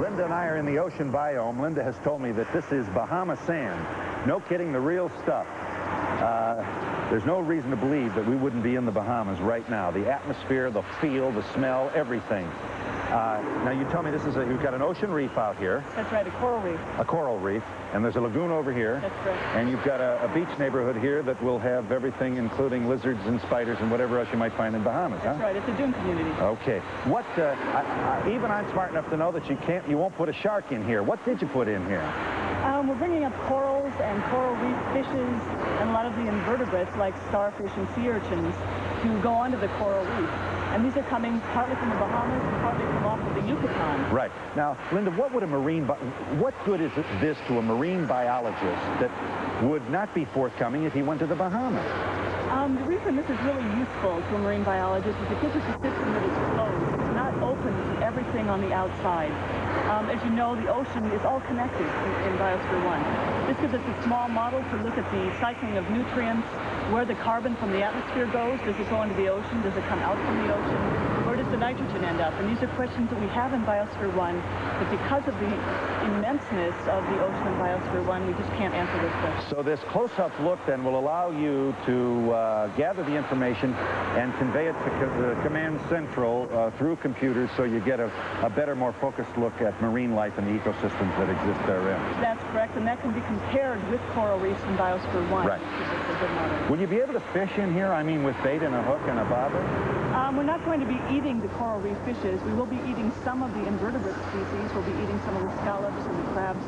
Linda and I are in the ocean biome. Linda has told me that this is Bahama sand. No kidding, the real stuff. There's no reason to believe that we wouldn't be in the Bahamas right now. The atmosphere, the feel, the smell, everything. Now you tell me this is you've got an ocean reef out here. That's right, a coral reef. A coral reef, and there's a lagoon over here. That's correct. And you've got a beach neighborhood here that will have everything, including lizards and spiders and whatever else you might find in Bahamas. That's right, it's a dune community. Okay. What? Even I'm smart enough to know that you won't put a shark in here. What did you put in here? We're bringing up corals and coral reef fishes and a lot of the invertebrates like starfish and sea urchins to go onto the coral reef. And these are coming partly from the Bahamas and partly from off of the Yucatan. Right. Now, Linda, what good is this to a marine biologist that would not be forthcoming if he went to the Bahamas? The reason this is really useful to a marine biologist is it gives us a system that is closed. It's not open to everything on the outside. As you know, the ocean is all connected in Biosphere 1. This gives us a small model to look at the cycling of nutrients, where the carbon from the atmosphere goes. Does it go into the ocean? Does it come out from the ocean? Where does the nitrogen end up? And these are questions that we have in Biosphere 1, but because of the immenseness of the ocean in Biosphere 1, we just can't answer those questions. So this close-up look then will allow you to gather the information and convey it to the command central through computers, so you get a better, more focused look at marine life and the ecosystems that exist therein. That's correct, and that can be compared with coral reefs in Biosphere 1. Right. Which is a good model. Will you be able to fish in here? I mean, with bait and a hook and a bobber? We're not going to be eating the coral reef fishes. We will be eating some of the invertebrate species. We'll be eating some of the scallops and the crabs.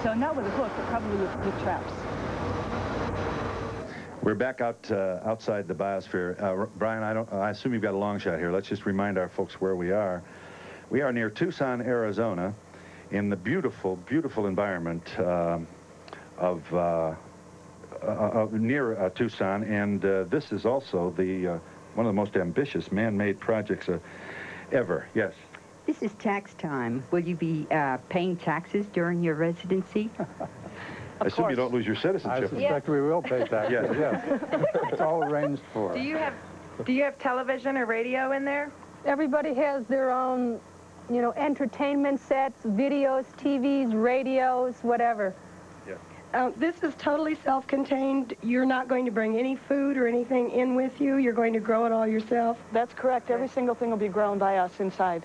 So not with a hook, but probably with traps. We're back outside the biosphere. Brian, I assume you've got a long shot here. Let's just remind our folks where we are. We are near Tucson, Arizona, in the beautiful, beautiful environment near Tucson, and this is also one of the most ambitious man-made projects ever. Yes. This is tax time. Will you be paying taxes during your residency? I assume you don't lose your citizenship. I suspect we will pay taxes. Yes. It's all arranged for. Do you have television or radio in there? Everybody has their own, you know, entertainment sets, videos, TVs, radios, whatever. Yeah. This is totally self-contained. You're not going to bring any food or anything in with you. You're going to grow it all yourself. That's correct. Every single thing will be grown by us inside.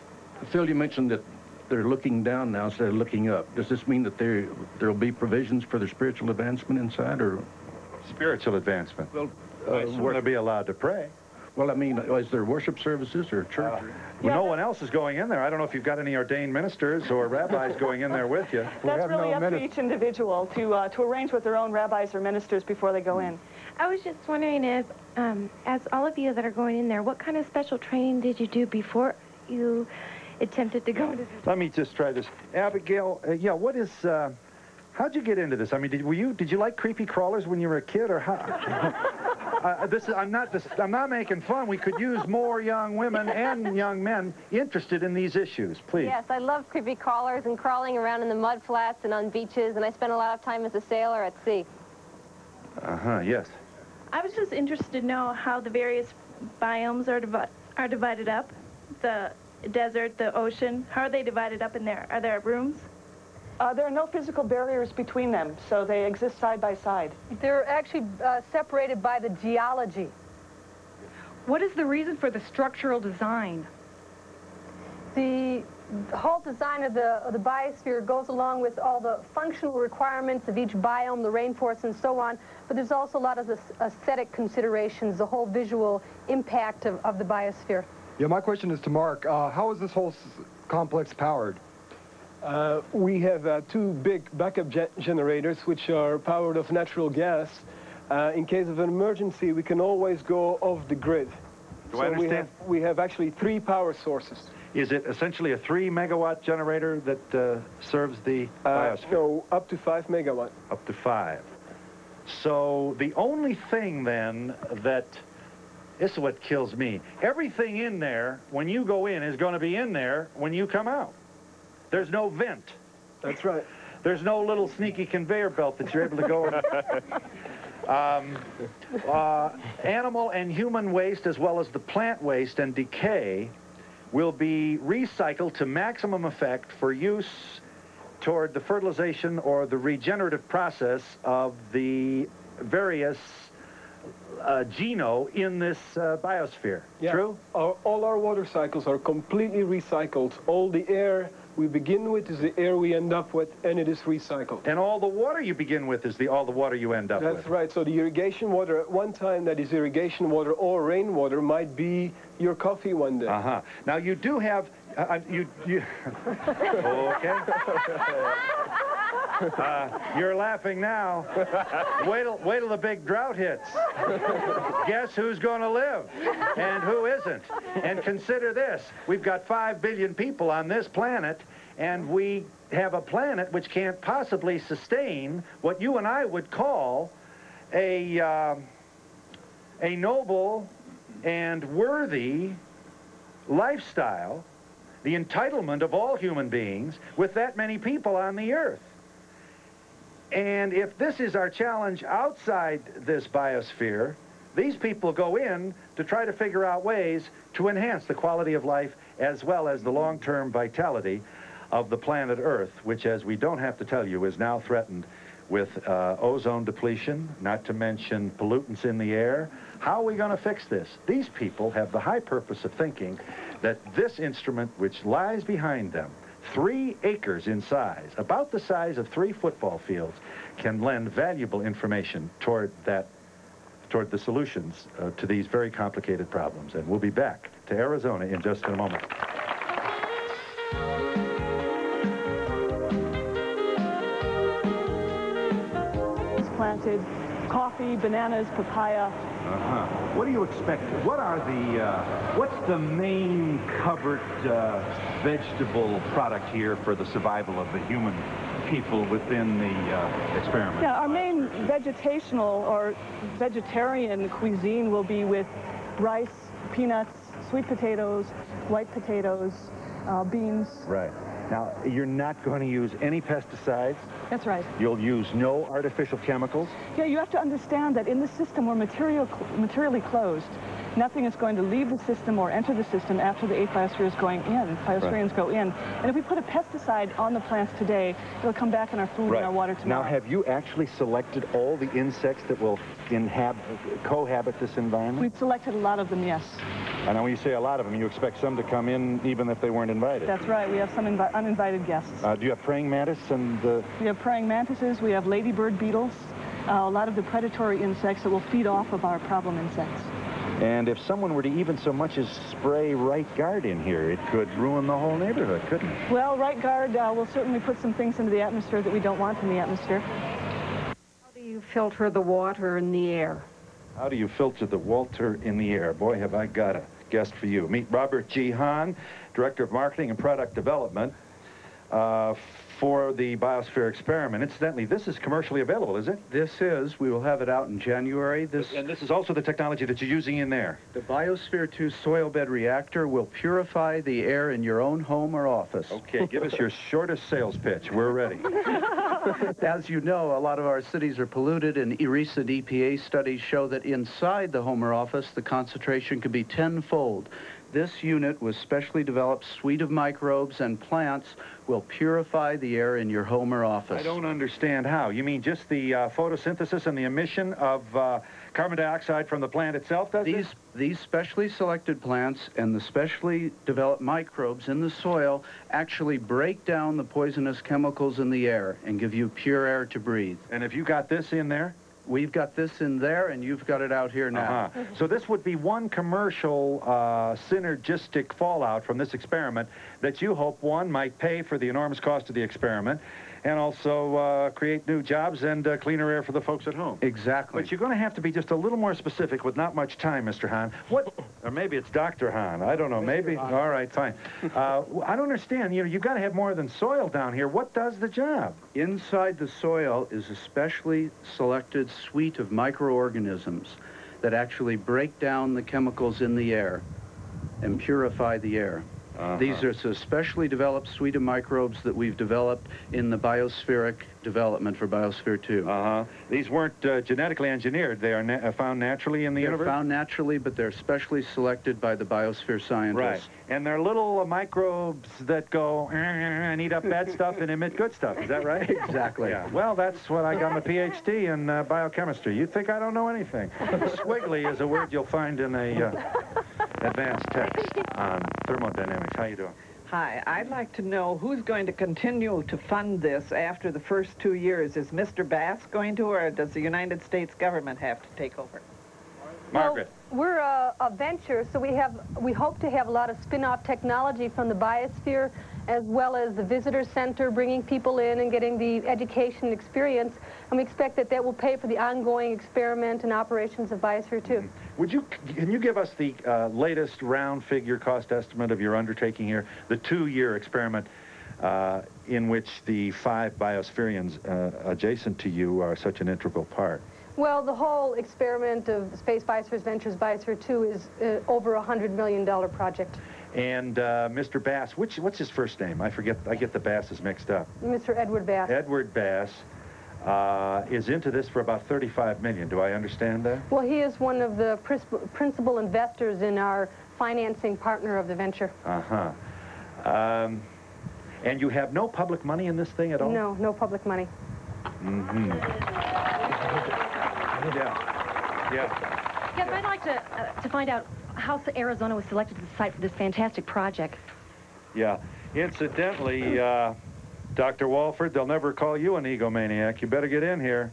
Phil, you mentioned that they're looking down now instead of looking up. Does this mean that there will be provisions for their spiritual advancement inside, or? Spiritual advancement? Well, we're going to be allowed to pray. Well, I mean, is there worship services or church? Well, no one else is going in there. I don't know if you've got any ordained ministers or rabbis going in there with you. That's really up to each individual to arrange with their own rabbis or ministers before they go in. I was just wondering if, as all of you that are going in there, what kind of special training did you do before you attempted to go into this? Let me just try this. Abigail, yeah, what is, how'd you get into this? I mean, did you like creepy crawlers when you were a kid, or how? I'm not making fun. We could use more young women and young men interested in these issues, please. Yes, I love creepy crawlers and crawling around in the mud flats and on beaches, and I spent a lot of time as a sailor at sea. Uh-huh, yes. I was just interested to know how the various biomes are divided up. The desert, the ocean, how are they divided up in there? Are there rooms? There are no physical barriers between them, so they exist side by side. They're actually separated by the geology. What is the reason for the structural design? The whole design of the biosphere goes along with all the functional requirements of each biome, the rainforest and so on, but there's also a lot of the aesthetic considerations, the whole visual impact of the biosphere. Yeah, my question is to Mark. How is this whole complex powered? We have two big backup generators which are powered off natural gas. In case of an emergency, we can always go off the grid. Do I understand? We have actually 3 power sources. Is it essentially a 3-megawatt generator that serves the biosphere? No, up to 5 megawatt. Up to 5. So the only thing then this is what kills me. Everything in there, when you go in, is going to be in there when you come out. There's no vent. That's right. There's no little sneaky conveyor belt that you're able to go animal and human waste, as well as the plant waste and decay, will be recycled to maximum effect for use toward the fertilization or the regenerative process of the various geno in this biosphere. Yeah. True? All our water cycles are completely recycled. All the air we begin with is the air we end up with, and it is recycled. And all the water you begin with is all the water you end up with. That's right. So the irrigation water at one time, that is irrigation water or rainwater, might be your coffee one day. Uh-huh. Now you do have, okay. You're laughing now. Wait till the big drought hits. Guess who's going to live and who isn't? And consider this. We've got 5 billion people on this planet, and we have a planet which can't possibly sustain what you and I would call a noble and worthy lifestyle, the entitlement of all human beings with that many people on the earth. And if this is our challenge outside this biosphere, these people go in to try to figure out ways to enhance the quality of life as well as the long-term vitality of the planet Earth, which, as we don't have to tell you, is now threatened with ozone depletion, not to mention pollutants in the air. How are we going to fix this? These people have the high purpose of thinking that this instrument, which lies behind them, 3 acres in size, about the size of 3 football fields, can lend valuable information toward the solutions to these very complicated problems. And we'll be back to Arizona in just a moment. It's planted coffee, bananas, papaya. What do you expect? What are what's the main covered vegetable product here for the survival of the human people within the experiment? Yeah, our main vegetational or vegetarian cuisine will be with rice, peanuts, sweet potatoes, white potatoes, beans. Right. Now, you're not going to use any pesticides. That's right. You'll use no artificial chemicals. Yeah, you have to understand that in the system we're materially closed. Nothing is going to leave the system or enter the system after the 8th biosphere is going in. Biospherians go in. And if we put a pesticide on the plants today, it'll come back in our food and our water tomorrow. Now, have you actually selected all the insects that will cohabit this environment? We've selected a lot of them, yes. And when you say a lot of them, you expect some to come in even if they weren't invited? That's right. We have some uninvited guests. Do you have praying mantis and... We have praying mantises. We have ladybird beetles. A lot of the predatory insects that will feed off of our problem insects. And if someone were to even so much as spray right guard in here, it could ruin the whole neighborhood, couldn't it? Well, right guard will certainly put some things into the atmosphere that we don't want in the atmosphere. How do you filter the water in the air? How do you filter the water in the air? Boy, have I got a guest for you. Meet Robert G. Hahn, Director of Marketing and Product Development for the Biosphere experiment. Incidentally, this is commercially available, is it? This is. We will have it out in January. And this is also the technology that you're using in there? The Biosphere 2 soil bed reactor will purify the air in your own home or office. Okay, give us your shortest sales pitch. We're ready. As you know, a lot of our cities are polluted, and recent EPA studies show that inside the home or office, the concentration could be tenfold. This unit with specially developed suite of microbes and plants will purify the air in your home or office. I don't understand how. You mean just the photosynthesis and the emission of carbon dioxide from the plant itself does this? These specially selected plants and the specially developed microbes in the soil actually break down the poisonous chemicals in the air and give you pure air to breathe. And have you got this in there? We've got this in there, and you've got it out here now. So this would be one commercial synergistic fallout from this experiment that you hope, one, might pay for the enormous cost of the experiment, and also create new jobs and cleaner air for the folks at home. Exactly. But you're going to have to be just a little more specific with not much time, Mr. Hahn. What, or maybe it's Dr. Hahn. I don't know. Maybe. Hahn. All right, fine. I don't understand. You know, you've got to have more than soil down here. What does the job? Inside the soil is a specially selected suite of microorganisms that actually break down the chemicals in the air and purify the air. These are a specially developed suite of microbes that we've developed in the biospheric development for Biosphere 2. These weren't genetically engineered. They are found naturally in the universe? They're found naturally, but they're specially selected by the biosphere scientists. Right. And they're little microbes that go and eat up bad stuff and emit good stuff. Is that right? Exactly. Yeah. Well, that's what I got my PhD in biochemistry. You think I don't know anything? Squiggly is a word you'll find in a advanced text on thermodynamics. How you doing? Hi, I'd like to know who's going to continue to fund this after the first 2 years. Is Mr. Bass going to, or does the United States government have to take over? Margaret. Well, we're a venture, so we hope to have a lot of spin-off technology from the Biosphere, as well as the visitor center, bringing people in and getting the education experience. And we expect that that will pay for the ongoing experiment and operations of Biosphere 2. Can you give us the latest round figure cost estimate of your undertaking here, the 2-year experiment in which the 5 biospherians adjacent to you are such an integral part? Well, the whole experiment of Space Biospheres Ventures Biosphere 2 is over a $100 million project. And Mr. Bass, what's his first name? I forget. I get the Basses mixed up. Mr. Edward Bass. Edward Bass is into this for about $35 million. Do I understand that? Well, he is one of the principal investors in our financing partner of the venture. And you have no public money in this thing at all? No, no public money. Yes, I'd like to find out how Arizona was selected as the site for this fantastic project. Yeah. Incidentally, Dr. Walford, they'll never call you an egomaniac. You better get in here.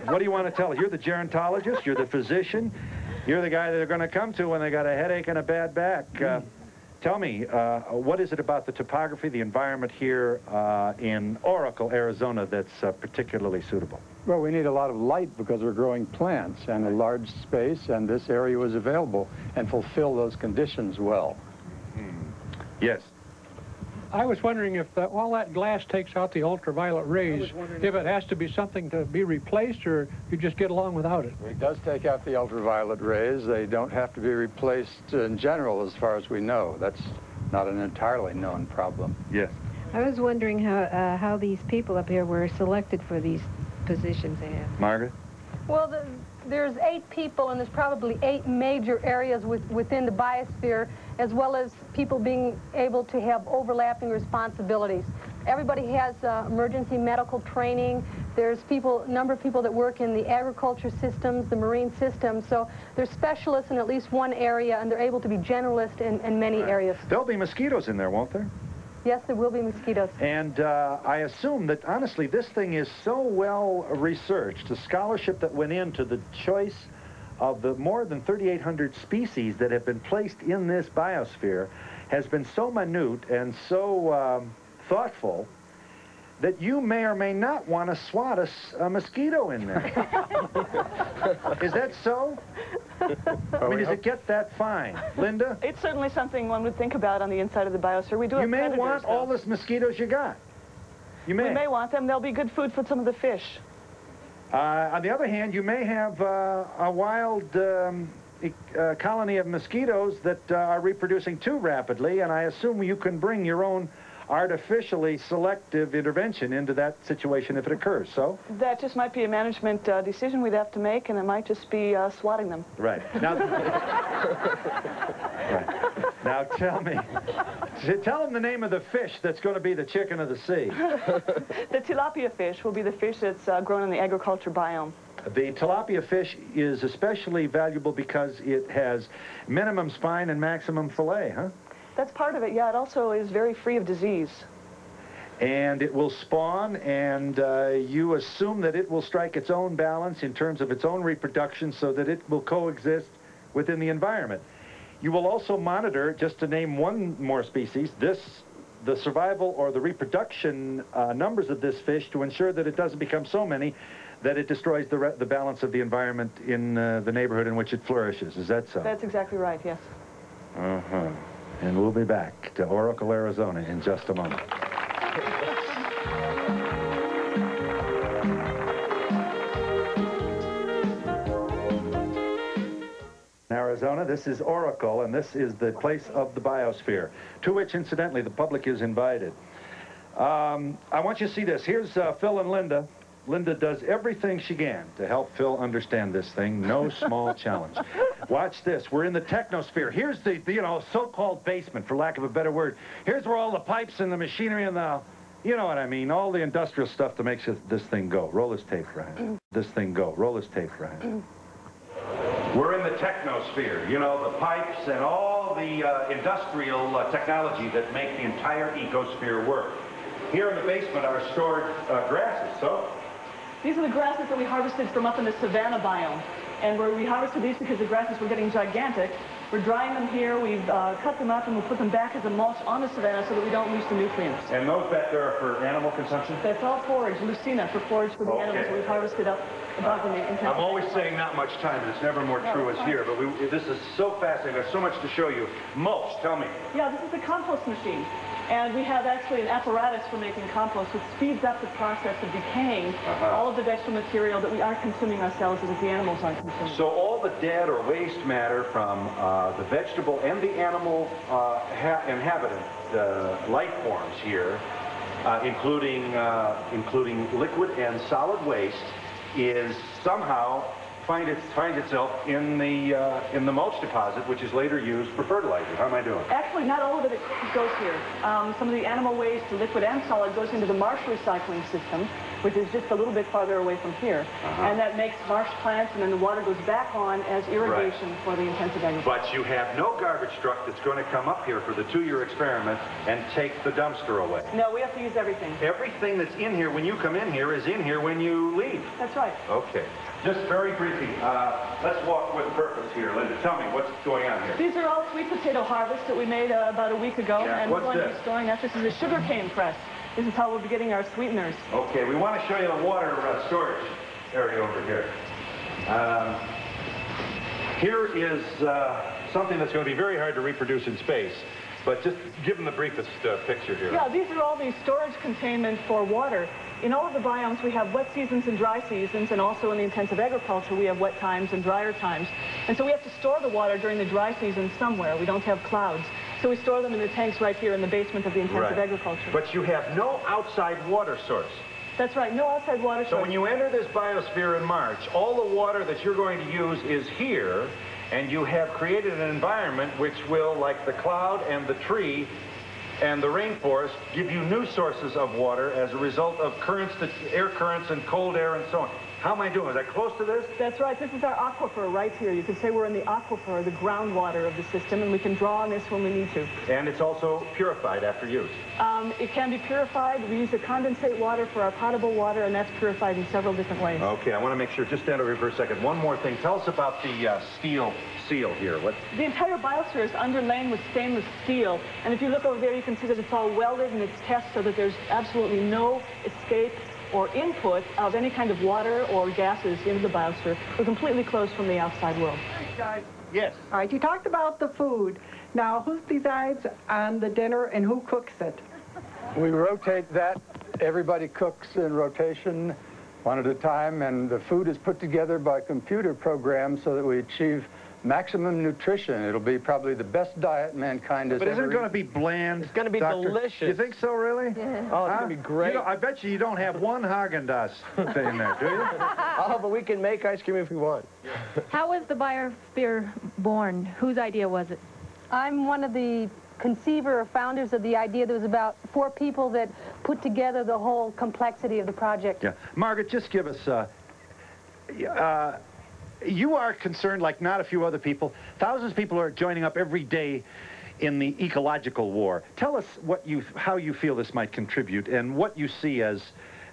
What do you want to tell us? You're the gerontologist, you're the physician, you're the guy that they're going to come to when they got a headache and a bad back. Tell me, what is it about the topography, the environment here in Oracle, Arizona, that's particularly suitable? Well, we need a lot of light because we're growing plants and a large space, and this area was available and fulfill those conditions well. Yes. I was wondering if all that glass takes out the ultraviolet rays, if it has to be something to be replaced, or you just get along without it. It does take out the ultraviolet rays. They don't have to be replaced in general, as far as we know. That's not an entirely known problem. Yes. I was wondering how these people up here were selected for these positions they have. Margaret? Well, there's 8 people, and there's probably 8 major areas within the biosphere, as well as people being able to have overlapping responsibilities. Everybody has emergency medical training. There's a number of people that work in the agriculture systems, the marine systems. So they're specialists in at least one area, and they're able to be generalists in many areas. There'll be mosquitoes in there, won't there? Yes, there will be mosquitoes. And I assume that, honestly, this thing is so well researched. The scholarship that went into the choice of the more than 3,800 species that have been placed in this biosphere has been so minute and so thoughtful that you may or may not want to swat a mosquito in there. Is that so? I mean, does it get that fine? Linda? It's certainly something one would think about on the inside of the biosphere. We do have predators, You may want though. all the mosquitoes you got. You may. We may want them. They'll be good food for some of the fish. On the other hand, you may have a wild colony of mosquitoes that are reproducing too rapidly, and I assume you can bring your own artificially selective intervention into that situation if it occurs, so? That just might be a management decision we'd have to make, and it might just be swatting them. Right. Now, Now tell me, tell them the name of the fish that's going to be the chicken of the sea. The tilapia fish will be the fish that's grown in the agriculture biome. The tilapia fish is especially valuable because it has minimum spine and maximum fillet, huh? That's part of it, yeah. It also is very free of disease. And it will spawn, and you assume that it will strike its own balance in terms of its own reproduction so that it will coexist within the environment. You will also monitor, just to name one more species, the survival or the reproduction numbers of this fish to ensure that it doesn't become so many that it destroys the balance of the environment in the neighborhood in which it flourishes. Is that so? That's exactly right, yes. Uh-huh. And we'll be back to Oracle, Arizona in just a moment. Now, as Arizona. This is Oracle, and this is the place of the Biosphere, to which, incidentally, the public is invited. I want you to see this. Here's Phil and Linda. Linda does everything she can to help Phil understand this thing. No small challenge. Watch this. We're in the technosphere. Here's the so-called basement, for lack of a better word. Here's where all the pipes and the machinery and the, you know what I mean, all the industrial stuff that makes this thing go. Roll this tape, Ryan. This thing go. Roll this tape, Ryan. We're in the technosphere. You know, the pipes and all the industrial technology that make the entire ecosphere work. Here in the basement are stored grasses, so... These are the grasses that we harvested from up in the savanna biome. And we harvested these because the grasses were getting gigantic. We're drying them here, we've cut them up, and we'll put them back as a mulch on the savanna so that we don't lose the nutrients. And those back there are for animal consumption? That's all forage, lucina, for forage for the animals that we've harvested up above in the intensive. I'm always saying not much time, and it's never more true as here, but this is so fascinating. There's so much to show you. Mulch, tell me. Yeah, this is the compost machine. And we have actually an apparatus for making compost, which speeds up the process of decaying all of the vegetable material that we are consuming ourselves and that the animals aren't consuming. So all the dead or waste matter from the vegetable and the animal inhabitant life forms here, including liquid and solid waste, is somehow finds itself in the mulch deposit, which is later used for fertilizer. How am I doing? Actually, not all of it goes here. Some of the animal waste, the liquid and solid, goes into the marsh recycling system, which is just a little bit farther away from here. And that makes marsh plants, and then the water goes back on as irrigation for the intensive agriculture. But you have no garbage truck that's going to come up here for the 2-year experiment and take the dumpster away. No, we have to use everything. Everything that's in here when you come in here is in here when you leave. That's right. Okay. Just very briefly, let's walk with purpose here. Linda, tell me what's going on here. These are all sweet potato harvests that we made about a week ago. Yeah, and what's we're going to this? be storing that. This is a sugarcane press. This is how we'll be getting our sweeteners. Okay, we want to show you the water storage area over here. Here is something that's going to be very hard to reproduce in space. But just give them the briefest picture here. Yeah, these are all the storage containment for water. In all of the biomes, we have wet seasons and dry seasons, and also in the intensive agriculture, we have wet times and drier times. And so we have to store the water during the dry season somewhere. We don't have clouds. So we store them in the tanks right here in the basement of the intensive agriculture. But you have no outside water source. That's right, no outside water source. So when you enter this biosphere in March, all the water that you're going to use is here, and you have created an environment which will, like the cloud and the tree and the rainforest, give you new sources of water as a result of currents, air currents and cold air and so on. How am I doing? Is I close to this? That's right. This is our aquifer right here. You could say we're in the aquifer, the groundwater of the system, and we can draw on this when we need to. And it's also purified after use? It can be purified. We use the condensate water for our potable water, and that's purified in several different ways. Okay, I want to make sure, just stand over here for a second. One more thing. Tell us about the steel seal here. The entire biosphere is underlain with stainless steel, and if you look over there, you can see that it's all welded and it's tested so that there's absolutely no escape or input of any kind of water or gases into the biosphere. We're completely closed from the outside world. Guys. Yes. All right, you talked about the food. Now, who decides on the dinner and who cooks it? We rotate that. Everybody cooks in rotation, one at a time, and the food is put together by computer programs so that we achieve maximum nutrition. It'll be probably the best diet mankind has ever eaten. But isn't it going to be bland? It's going to be delicious. You think so, really? Yeah. Oh, it's going to be great. I bet you don't have one Haagen-Dazs in there, do you? Oh, but we can make ice cream if we want. How was the Biosphere born? Whose idea was it? I'm one of the conceiver or founders of the idea. There was about 4 people that put together the whole complexity of the project. Yeah. Margaret, just give us... you are concerned, like not a few other people. Thousands of people are joining up every day in the ecological war. Tell us how you feel this might contribute and what you see as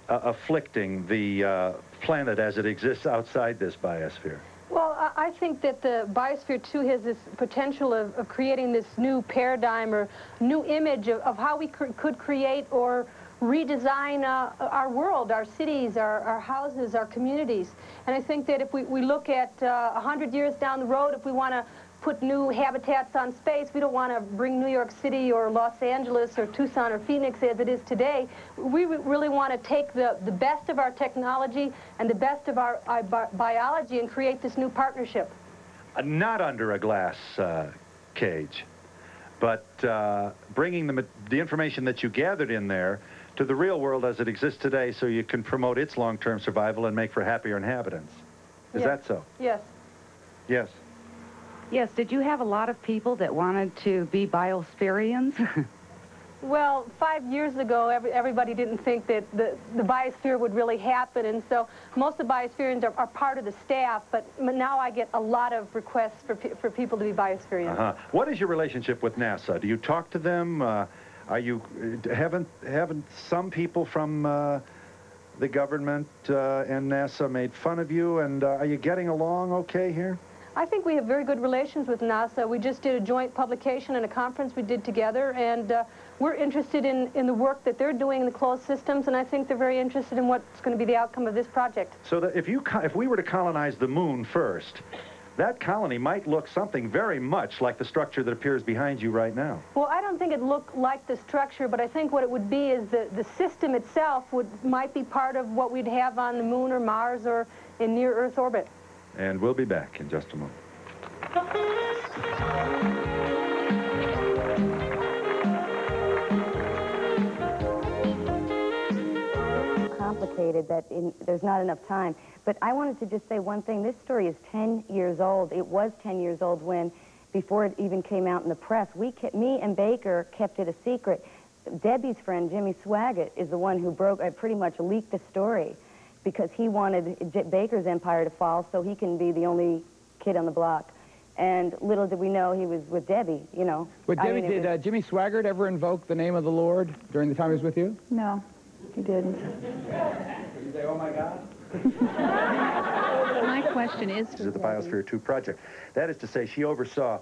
afflicting the planet as it exists outside this biosphere. Well, I think that the Biosphere, too, has this potential of creating this new paradigm or new image of how we could create or redesign our world, our cities, our houses, our communities. And I think that if we look at 100 years down the road, if we want to put new habitats on space, we don't want to bring New York City or Los Angeles or Tucson or Phoenix as it is today. We really want to take the best of our technology and the best of our biology and create this new partnership. Not under a glass cage, but bringing the information that you gathered in there to the real world as it exists today so you can promote its long-term survival and make for happier inhabitants. Is that so? Yes. Yes. Yes, did you have a lot of people that wanted to be biospherians? Well, 5 years ago, everybody didn't think that the biosphere would really happen, and so most of the biospherians are part of the staff, but now I get a lot of requests for people to be biospherians. What is your relationship with NASA? Do you talk to them? Haven't some people from the government and NASA made fun of you, and are you getting along okay here? I think we have very good relations with NASA. We just did a joint publication and a conference we did together, and we're interested in the work that they're doing in the closed systems, and I think they're very interested in what's going to be the outcome of this project. So that if we were to colonize the moon first, that colony might look something very much like the structure that appears behind you right now. Well, I don't think it looked like the structure, but I think what it would be is the system itself might be part of what we'd have on the moon or Mars or in near Earth orbit. And we'll be back in just a moment. Complicated that there's not enough time. But I wanted to just say one thing. This story is 10 years old. It was 10 years old before it even came out in the press. Me and Baker kept it a secret. Debbie's friend, Jimmy Swaggart, is the one who pretty much leaked the story, because he wanted Baker's empire to fall so he can be the only kid on the block. And little did we know he was with Debbie, you know. But Debbie, did Jimmy Swaggart ever invoke the name of the Lord during the time he was with you? No, he didn't. Did you say, oh my God? My question is This is the Biosphere 2 project. That is to say, she oversaw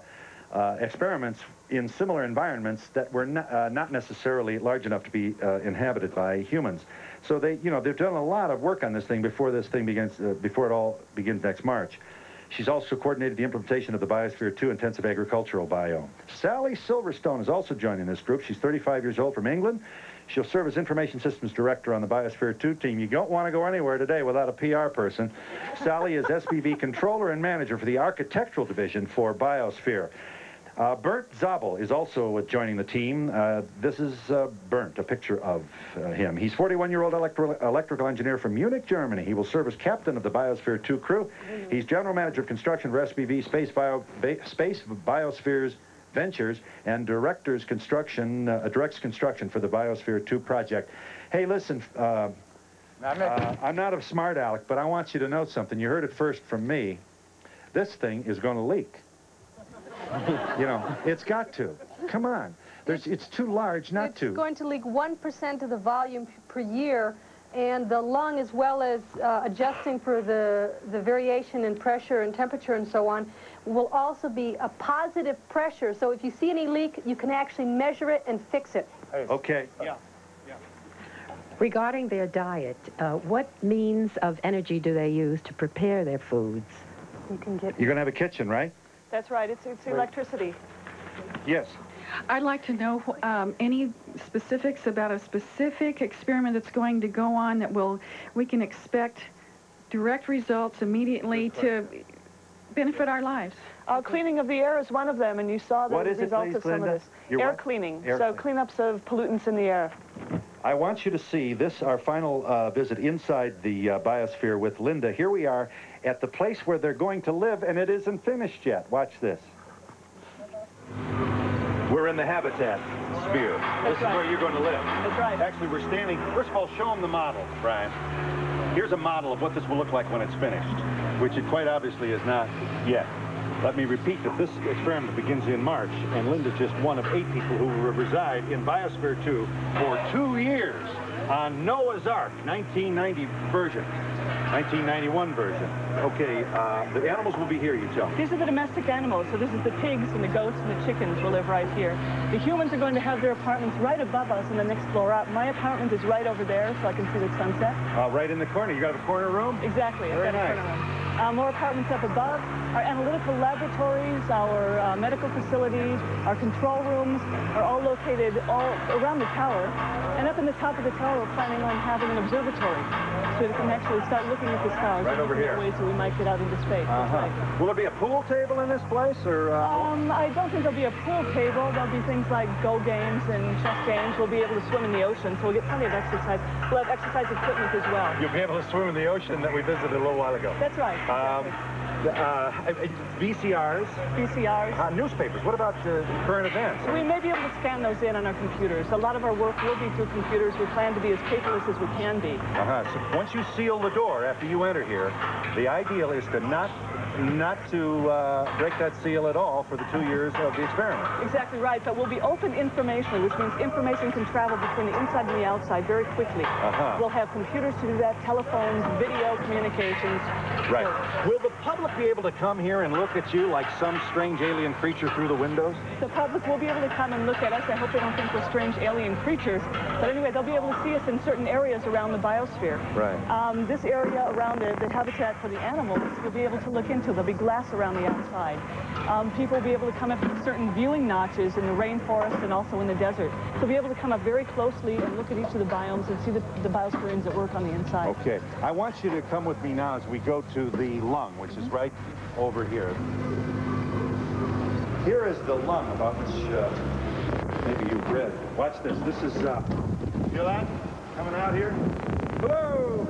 experiments in similar environments that were not necessarily large enough to be inhabited by humans. So they've done a lot of work on this thing before this thing begins, before it all begins next March. She's also coordinated the implementation of the Biosphere 2 intensive agricultural biome. Sally Silverstone is also joining this group. She's 35 years old, from England. She'll serve as Information Systems Director on the Biosphere 2 team. You don't want to go anywhere today without a PR person. Sally is SBV Controller and Manager for the Architectural Division for Biosphere. Bernd Zabel is also joining the team. This is Bernd, a picture of him. He's 41-year-old electrical engineer from Munich, Germany. He will serve as captain of the Biosphere 2 crew. He's general manager of construction for SBV Space Biospheres Ventures and directs construction for the Biosphere 2 project. Hey, listen, I'm not a smart aleck, but I want you to know something. You heard it first from me. This thing is going to leak. You know, it's got to. Come on. It's too large not to. It's going to leak 1% of the volume per year, and the lung, as well as adjusting for the variation in pressure and temperature and so on, will also be a positive pressure. So if you see any leak, you can actually measure it and fix it. Okay. Yeah. Regarding their diet, what means of energy do they use to prepare their foods? You're going to have a kitchen, right? That's right. It's electricity. Yes. I'd like to know any specifics about a specific experiment that's going to go on that we can expect direct results immediately to benefit our lives. Cleaning of the air is one of them, and you saw the results of some of this. Air cleaning. So cleanups of pollutants in the air. I want you to see this, our final visit inside the biosphere with Linda. Here we are at the place where they're going to live, and it isn't finished yet. Watch this. We're in the habitat sphere. This is where you're going to live. That's right. Actually, we're standing. First of all, show them the model, Brian. Here's a model of what this will look like when it's finished, which it quite obviously is not yet. Let me repeat that this experiment begins in March, and Linda's just one of 8 people who will reside in Biosphere 2 for 2 years on Noah's Ark, 1990 version, 1991 version. Okay, the animals will be here, you tell me. These are the domestic animals. So this is the pigs and the goats and the chickens will live right here. The humans are going to have their apartments right above us on the next floor up. My apartment is right over there, so I can see the sunset. Right in the corner. You got a corner room? Exactly. Very nice. More apartments up above. Our analytical laboratories, our medical facilities, our control rooms are all located all around the tower. And up in the top of the tower, we're planning on having an observatory, so we can actually start looking at the stars. Right over here. Ways that we might get out into space. Right. Will there be a pool table in this place, or? I don't think there'll be a pool table. There'll be things like Go games and chess games. We'll be able to swim in the ocean, so we'll get plenty of exercise. We'll have exercise equipment as well. You'll be able to swim in the ocean that we visited a little while ago. That's right. VCRs. VCRs. Newspapers. What about current events? We may be able to scan those in on our computers. A lot of our work will be through computers. We plan to be as paperless as we can be. So once you seal the door after you enter here, the ideal is to not to break that seal at all for the 2 years of the experiment. Exactly right, but we'll be open information, which means information can travel between the inside and the outside very quickly. We'll have computers to do that, telephones, video communications. Right. Will the public be able to come here and look at you like some strange alien creature through the windows? The public will be able to come and look at us. I hope they don't think we're strange alien creatures. But anyway, they'll be able to see us in certain areas around the biosphere. Right. This area around the habitat for the animals, you'll be able to look into. There'll be glass around the outside. People will be able to come up to certain viewing notches in the rainforest and also in the desert. They'll be able to come up very closely and look at each of the biomes and see the biospherians that work on the inside. Okay. I want you to come with me now as we go to the lung, which is right over here. Here is the lung about which maybe you've read. Watch this. This is, feel that coming out here? Hello!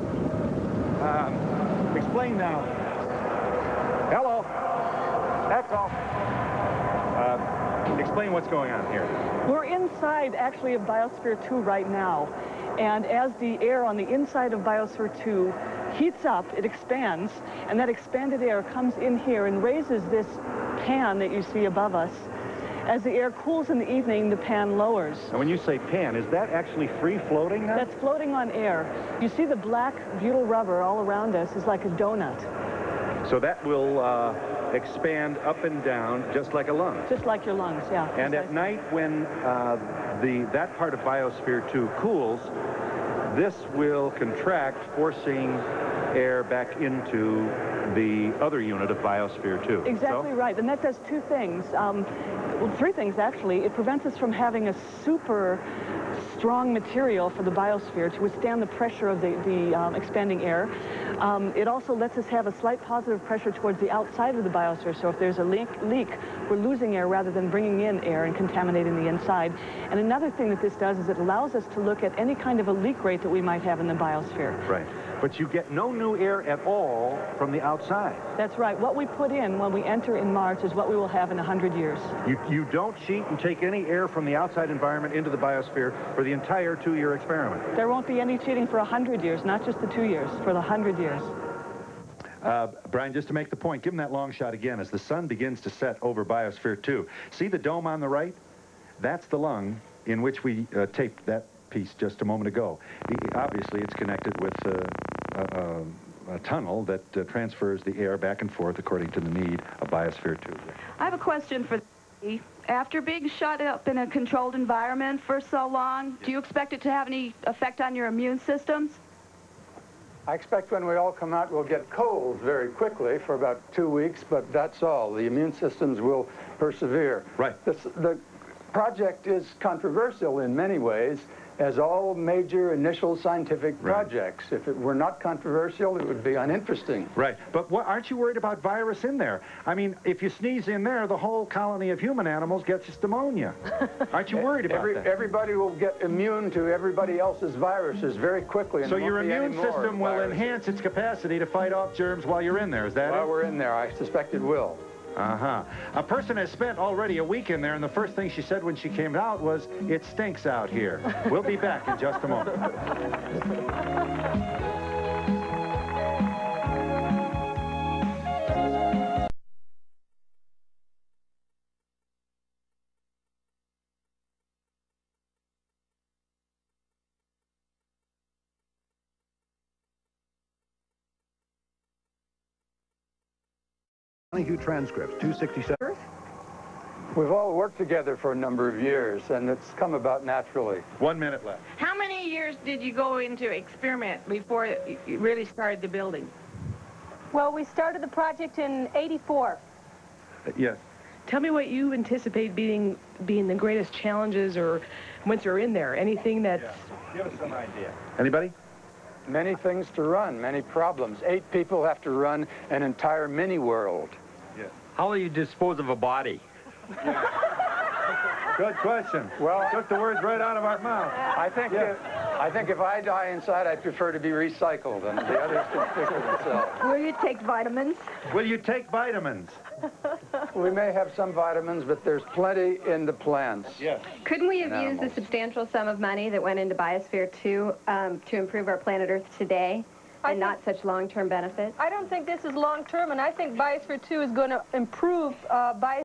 Explain now. Hello. Echo. Explain what's going on here. We're inside, actually, of Biosphere 2 right now. And as the air on the inside of Biosphere 2 heats up, it expands, and that expanded air comes in here and raises this pan that you see above us. As the air cools in the evening, the pan lowers. And when you say pan, is that actually free floating now? That's floating on air. You see the black butyl rubber all around us is like a donut. So that will expand up and down just like a lung. Just like your lungs, yeah. And at night when that part of Biosphere 2 cools, this will contract, forcing air back into the other unit of Biosphere 2. Exactly right, and that does two things. Well, three things, actually. It prevents us from having a super strong material for the biosphere to withstand the pressure of the expanding air. It also lets us have a slight positive pressure towards the outside of the biosphere, so if there's a leak, we're losing air rather than bringing in air and contaminating the inside. And another thing that this does is it allows us to look at any kind of a leak rate that we might have in the biosphere. Right. But you get no new air at all from the outside. That's right. What we put in when we enter in March is what we will have in 100 years. You don't cheat and take any air from the outside environment into the biosphere for the entire 2-year experiment. There won't be any cheating for 100 years, not just the 2 years, for the 100 years. Brian, just to make the point, give him that long shot again as the sun begins to set over Biosphere 2. See the dome on the right? That's the lung in which we taped that piece just a moment ago. Obviously, it's connected with a tunnel that transfers the air back and forth according to the need of Biosphere 2. I have a question for you. After being shut up in a controlled environment for so long, do you expect it to have any effect on your immune systems? I expect when we all come out, we'll get colds very quickly for about 2 weeks, but that's all. The immune systems will persevere. Right. The project is controversial in many ways, as all major initial scientific projects. If it were not controversial, it would be uninteresting. Right. But aren't you worried about virus in there? I mean, if you sneeze in there, the whole colony of human animals gets pneumonia. Aren't you worried about that? Everybody will get immune to everybody else's viruses very quickly. And so your immune system will enhance its capacity to fight off germs while you're in there, is that it? While we're in there, I suspect it will. Uh-huh. A person has spent already a week in there, and the first thing she said when she came out was, "It stinks out here." We'll be back in just a moment. Donahue transcripts, 267. We've all worked together for a number of years, and it's come about naturally. 1 minute left. How many years did you go into experiment before you really started the building? Well, we started the project in '84. Yes. Tell me what you anticipate being the greatest challenges or once you're in there. Anything that's... Give us some idea. Anybody? Many things to run, many problems. 8 people have to run an entire mini world. Yes. How will you dispose of a body? Good question. Well, took the words right out of our mouth. I think if I die inside, I'd prefer to be recycled, and the others can fix it themselves. Will you take vitamins? Will you take vitamins? We may have some vitamins, but there's plenty in the plants. Yes. Couldn't we have used the substantial sum of money that went into Biosphere 2 to improve our planet Earth today and not such long-term benefit? I don't think this is long-term, and I think Biosphere 2 is going to improve Biosphere